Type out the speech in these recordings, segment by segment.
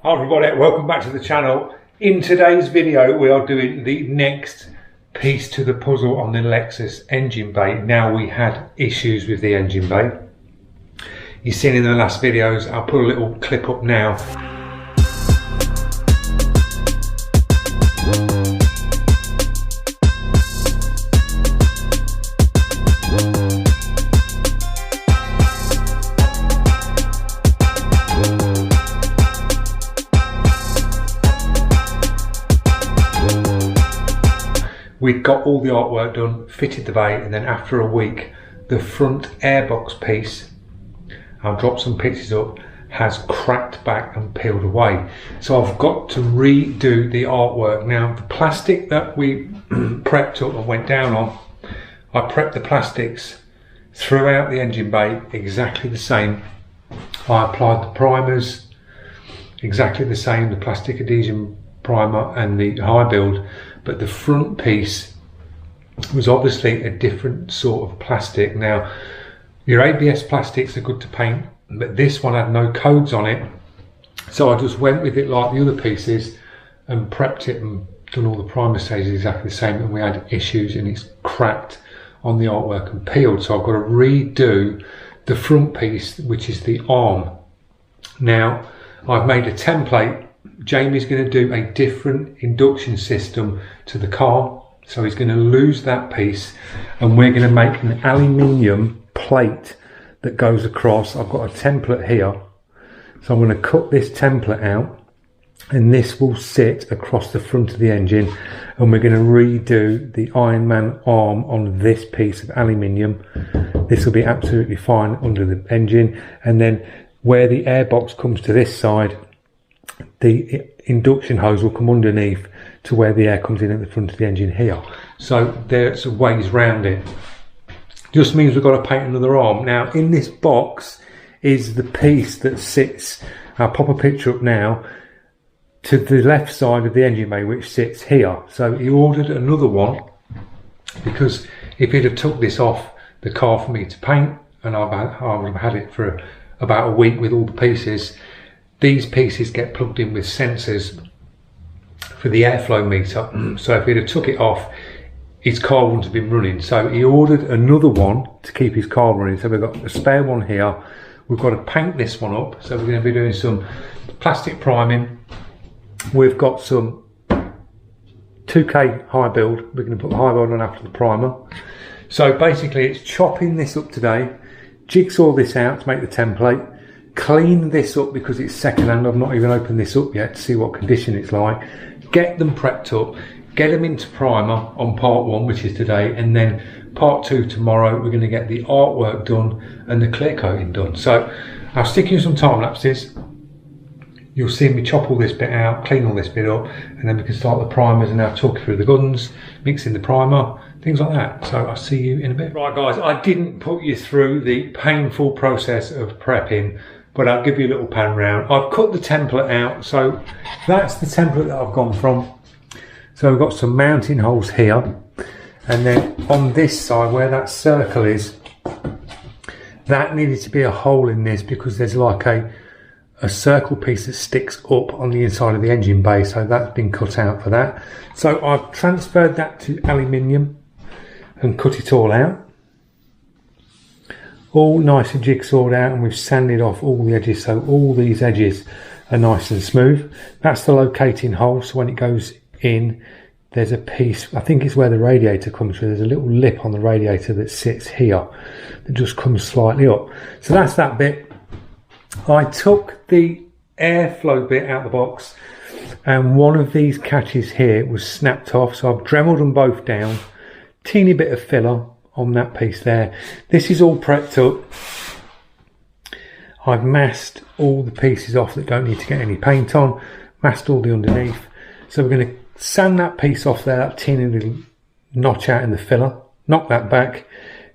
Hi everybody, welcome back to the channel. In today's video we are doing the next piece to the puzzle on the Lexus engine bay. Now, we had issues with the engine bay. You've seen in the last videos. I'll put a little clip up now. We'd got all the artwork done, fitted the bay, and then after a week the front airbox piece, I'll drop some pictures up, has cracked back and peeled away. So I've got to redo the artwork. Now, the plastic that we prepped up and went down on, I prepped the plastics throughout the engine bay exactly the same. I applied the primers exactly the same, the plastic adhesion primer and the high build, but the front piece was obviously a different sort of plastic. Now, your ABS plastics are good to paint, but this one had no codes on it, so I just went with it like the other pieces and prepped it and done all the primer stages exactly the same, and we had issues and it's cracked on the artwork and peeled. So I've got to redo the front piece, which is the arm. Now, I've made a template. Jamie's going to do a different induction system to the car, so he's going to lose that piece and we're going to make an aluminium plate that goes across. I've got a template here, so I'm going to cut this template out and this will sit across the front of the engine, and we're going to redo the Ironman arm on this piece of aluminium. This will be absolutely fine under the engine, and then where the airbox comes to this side, the induction hose will come underneath to where the air comes in at the front of the engine here. So there's ways round it. Just means we've got to paint another arm. Now, in this box is the piece that sits, I'll pop a picture up now, to the left side of the engine bay, which sits here. So he ordered another one because if he'd have took this off the car for me to paint, and I've had it for about a week with all the pieces, these pieces get plugged in with sensors for the airflow meter. So if he'd have took it off, his car wouldn't have been running. So he ordered another one to keep his car running. So we've got a spare one here. We've got to paint this one up. So we're going to be doing some plastic priming. We've got some 2K high build. We're going to put the high build on after the primer. So basically it's chopping this up today, jigsaw this out to make the template, clean this up because it's second-hand. I've not even opened this up yet to see what condition it's like. Get them prepped up, get them into primer on part one, which is today, and then part two tomorrow. We're going to get the artwork done and the clear coating done. So I'll stick you some time lapses. You'll see me chop all this bit out, clean all this bit up, and then we can start the primers, and I'll talk you through the guns, mixing the primer, things like that. So I'll see you in a bit. Right guys, I didn't put you through the painful process of prepping, but I'll give you a little pan round. I've cut the template out, so that's the template that I've gone from. So we've got some mounting holes here, and then on this side where that circle is, that needed to be a hole in this because there's like a circle piece that sticks up on the inside of the engine bay, so that's been cut out for that. So I've transferred that to aluminium and cut it all out. All nice and jigsawed out, and we've sanded off all the edges, so all these edges are nice and smooth. That's the locating hole, so when it goes in, there's a piece, I think it's where the radiator comes through, there's a little lip on the radiator that sits here that just comes slightly up. So that's that bit. I took the airflow bit out of the box, and one of these catches here was snapped off, so I've dremeled them both down. Teeny bit of filler on that piece there. This is all prepped up. I've masked all the pieces off that don't need to get any paint on, masked all the underneath. So we're going to sand that piece off there, that teeny little notch out in the filler, knock that back,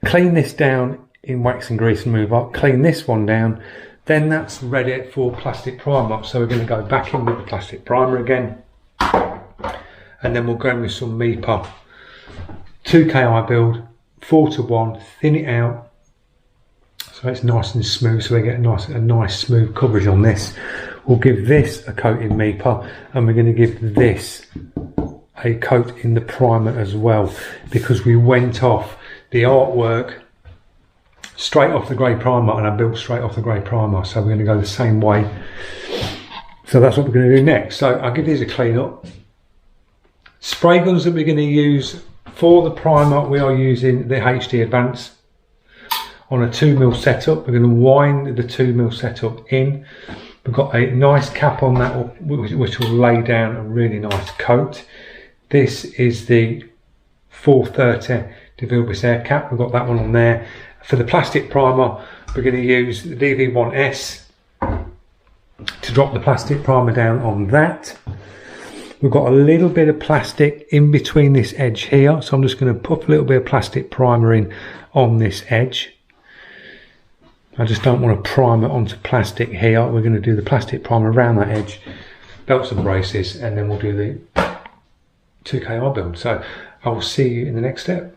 clean this down in wax and grease and move up, clean this one down, then that's ready for plastic primer. So we're going to go back in with the plastic primer again, and then we'll go in with some MIPA 2Ki build, 4:1, thin it out so it's nice and smooth, so we get a nice smooth coverage on this. We'll give this a coat in MIPA, and we're going to give this a coat in the primer as well, because we went off the artwork straight off the grey primer, and I built straight off the grey primer, so we're going to go the same way. So that's what we're going to do next. So I'll give these a clean up. Spray guns that we're going to use for the primer, we are using the HD Advance on a 2mm setup. We're going to wind the 2mm setup in. We've got a nice cap on that which will lay down a really nice coat. This is the 430 De Vilbiss air cap. We've got that one on there. For the plastic primer, we're going to use the DV1S to drop the plastic primer down on that. We've got a little bit of plastic in between this edge here, so I'm just going to put a little bit of plastic primer in on this edge. I just don't want to primer onto plastic here. We're going to do the plastic primer around that edge, belts and braces, and then we'll do the 2KR build. So I will see you in the next step.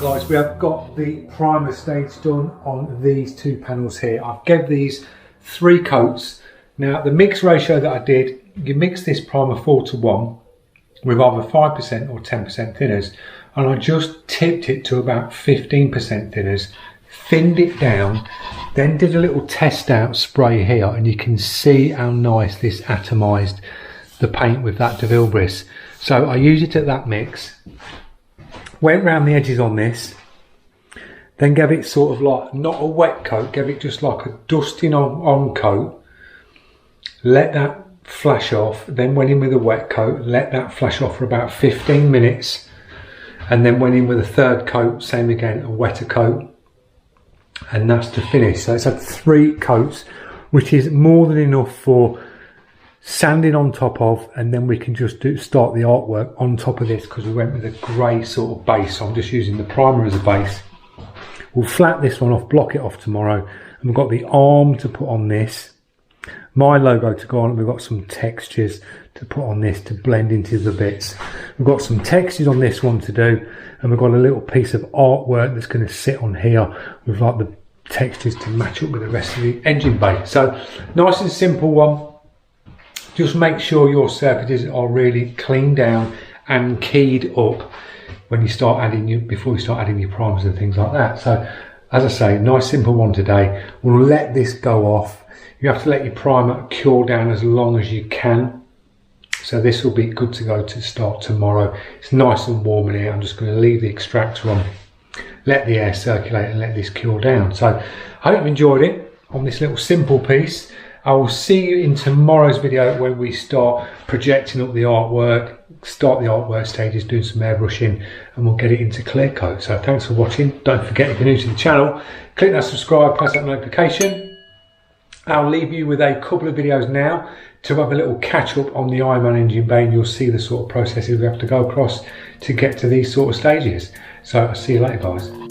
Guys, we have got the primer stage done on these two panels here. I've gave these 3 coats. Now the mix ratio that I did, you mix this primer 4:1 with either 5% or 10% thinners, and I just tipped it to about 15% thinners, thinned it down, then did a little test out spray here, and you can see how nice this atomized the paint with that De Vilbiss. So I used it at that mix, went round the edges on this, then gave it sort of like, not a wet coat, gave it just like a dusting on coat, let that flash off, then went in with a wet coat, let that flash off for about 15 minutes, and then went in with a third coat, same again, a wetter coat, and that's the finish. So it's had 3 coats, which is more than enough for sanding on top of, and then we can just start the artwork on top of this, because we went with a grey sort of base. So I'm just using the primer as a base. We'll flat this one off, block it off tomorrow, and we've got the arm to put on this, my logo to go on, and we've got some textures to put on this to blend into the bits. We've got some textures on this one to do, and we've got a little piece of artwork that's going to sit on here with like the textures to match up with the rest of the engine bay. So nice and simple one. Just make sure your surfaces are really cleaned down and keyed up when you start adding before you start adding your primers and things like that. So as I say, nice simple one today. We'll let this go off. You have to let your primer cure down as long as you can. So this will be good to go to start tomorrow. It's nice and warm in here. I'm just going to leave the extractor on, let the air circulate and let this cure down. So I hope you've enjoyed it on this little simple piece. I will see you in tomorrow's video when we start projecting up the artwork, start the artwork stages, doing some airbrushing, and we'll get it into clear coat. So thanks for watching. Don't forget, if you're new to the channel, click that subscribe, press that notification. I'll leave you with a couple of videos now to have a little catch up on the Ironman engine bay, and you'll see the sort of processes we have to go across to get to these sort of stages. So I'll see you later, guys.